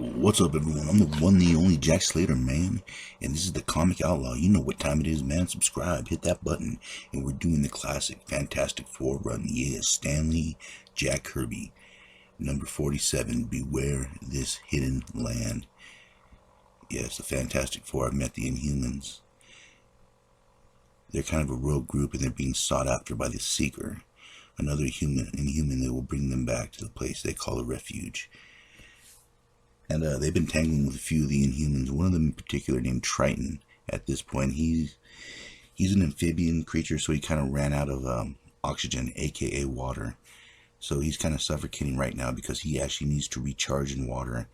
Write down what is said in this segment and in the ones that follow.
What's up, everyone? I'm the one, the only Jack Slater, man, and this is the Comic Outlaw. You know what time it is, man. Subscribe, hit that button, and we're doing the classic Fantastic Four run. Yeah, Stanley, Jack Kirby, number 47. Beware this hidden land. Yes, the Fantastic Four have met the Inhumans. They're kind of a rogue group, and they're being sought after by the Seeker, another Inhuman that will bring them back to the place they call a refuge. And they've been tangling with a few of the Inhumans, one of them in particular named Triton. At this point, he's an amphibian creature, so he kind of ran out of oxygen, aka water. So he's kind of suffocating right now because he actually needs to recharge in water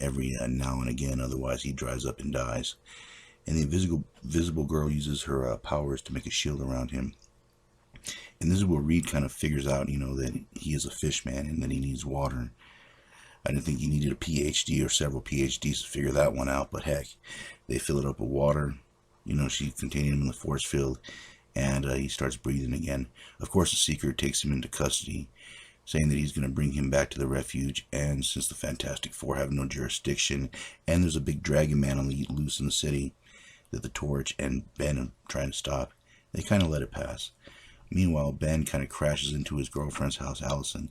every now and again, otherwise he dries up and dies. And the invisible girl uses her powers to make a shield around him. And this is where Reed kind of figures out, that he is a fish man and that he needs water. I didn't think he needed a PhD or several PhDs to figure that one out, but heck, they fill it up with water. She's containing him in the force field, and he starts breathing again. Of course, the Seeker takes him into custody, saying that he's going to bring him back to the refuge, and since the Fantastic Four have no jurisdiction, and there's a big dragon man on the loose in the city that the Torch and Ben are trying to stop, they kind of let it pass. Meanwhile, Ben kind of crashes into his girlfriend's house, Allison,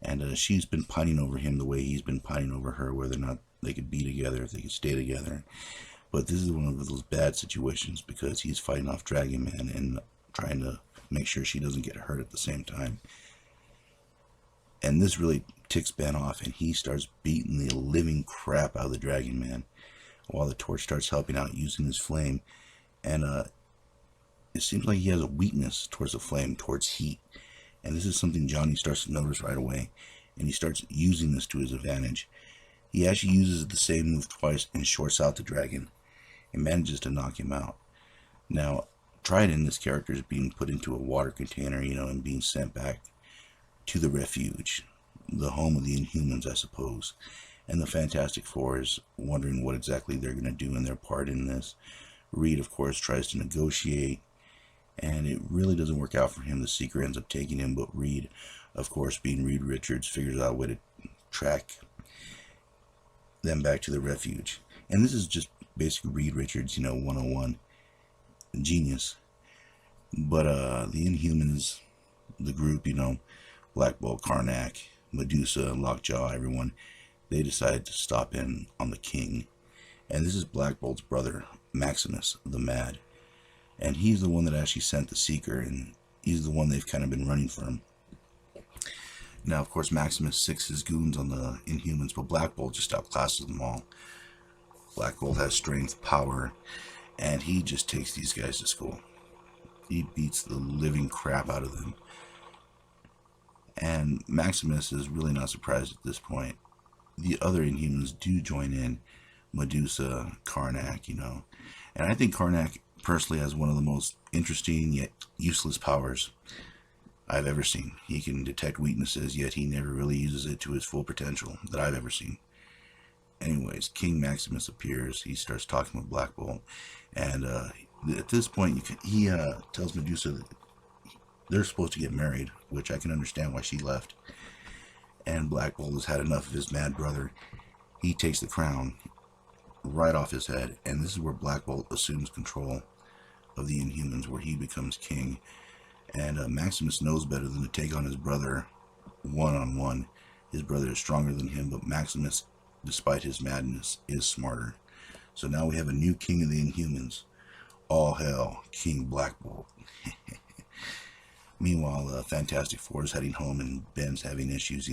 and she's been pining over him the way he's been pining over her, whether or not they could be together, if they could stay together. But this is one of those bad situations because he's fighting off Dragon Man and trying to make sure she doesn't get hurt at the same time. And this really ticks Ben off, and he starts beating the living crap out of the Dragon Man while the Torch starts helping out using his flame. And it seems like he has a weakness towards the flame, towards heat. And this is something Johnny starts to notice right away, and he starts using this to his advantage. He actually uses the same move twice and shorts out the dragon and manages to knock him out. Now, Trident, this character, is being put into a water container, and being sent back to the refuge, the home of the Inhumans, I suppose. And the Fantastic Four is wondering what exactly they're going to do in their part in this. Reed, of course, tries to negotiate, and it really doesn't work out for him. The Seeker ends up taking him, but Reed, of course, being Reed Richards, figures out a way to track them back to the refuge. And this is just basically Reed Richards, 101. Genius. But the Inhumans, the group, Black Bolt, Karnak, Medusa, Lockjaw, everyone, they decide to stop in on the King. And this is Black Bolt's brother, Maximus, the Mad. And he's the one that actually sent the Seeker, and he's the one they've kind of been running from. Now, of course, Maximus sicks his goons on the Inhumans, but Black Bolt just outclasses them all. Black Bolt has strength, power, and he just takes these guys to school. He beats the living crap out of them. And Maximus is really not surprised at this point. The other Inhumans do join in, Medusa, Karnak, And I think Karnak personally has one of the most interesting yet useless powers I've ever seen. He can detect weaknesses, yet he never really uses it to his full potential that I've ever seen. Anyways, King Maximus appears. He starts talking with Black Bolt, and at this point, he tells Medusa that they're supposed to get married, which I can understand why she left. And Black Bolt has had enough of his mad brother. He takes the crown right off his head, and this is where Black Bolt assumes control of the Inhumans, where he becomes king. And Maximus knows better than to take on his brother one-on-one. His brother is stronger than him, but Maximus, despite his madness, is smarter. So now we have a new king of the Inhumans. All hail King Black Bolt. Meanwhile, Fantastic Four is heading home, and Ben's having issues,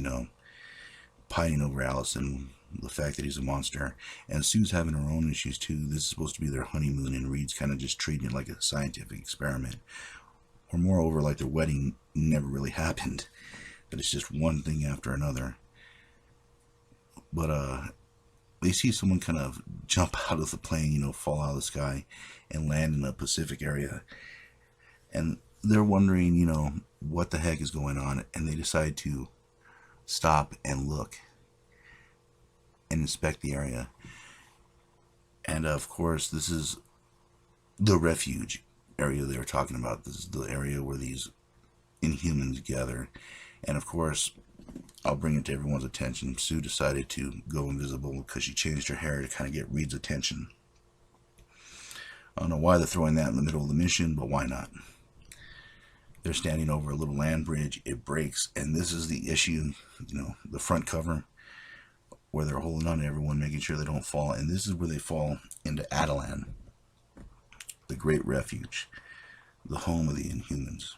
pining over Allison, the fact that he's a monster. And Sue's having her own issues too. This is supposed to be their honeymoon, and Reed's kind of just treating it like a scientific experiment. Or moreover, like their wedding never really happened. But it's just one thing after another. But they see someone kind of jump out of the plane, fall out of the sky, and land in the Pacific area. And they're wondering, what the heck is going on. And they decide to stop and look and inspect the area. And of course, this is the refuge area they were talking about. This is the area where these Inhumans gather. And of course, I'll bring it to everyone's attention. Sue decided to go invisible because she changed her hair to kind of get Reed's attention. I don't know why they're throwing that in the middle of the mission, but why not? They're standing over a little land bridge. It breaks, and this is the issue, the front cover, where they're holding on to everyone, making sure they don't fall. And this is where they fall into Adelan, the Great Refuge, the home of the Inhumans.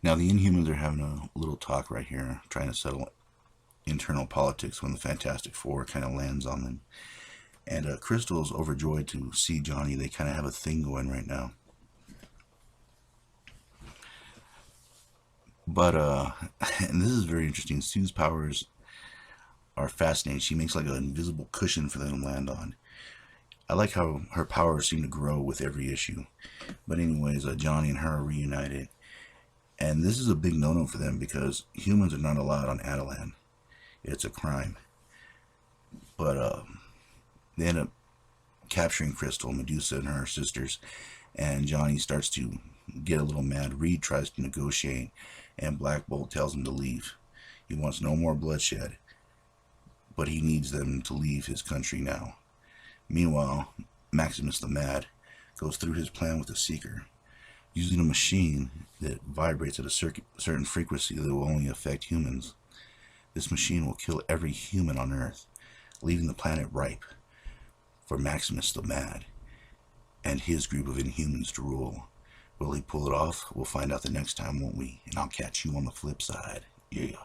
Now, the Inhumans are having a little talk right here, trying to settle internal politics when the Fantastic Four kind of lands on them. And Crystal's overjoyed to see Johnny. They kind of have a thing going right now. But, and this is very interesting. Sue's powers are fascinating. She makes like an invisible cushion for them to land on. I like how her powers seem to grow with every issue. But anyways, Johnny and her are reunited. And this is a big no-no for them because humans are not allowed on Adelan. It's a crime. But they end up capturing Crystal, Medusa, and her sisters. And Johnny starts to get a little mad. Reed tries to negotiate, and Black Bolt tells him to leave. He wants no more bloodshed, but he needs them to leave his country now. Meanwhile, Maximus the Mad goes through his plan with the Seeker, using a machine that vibrates at a certain frequency that will only affect humans. This machine will kill every human on Earth, leaving the planet ripe for Maximus the Mad and his group of Inhumans to rule. Will he pull it off? We'll find out the next time, won't we? And I'll catch you on the flip side. Yeah.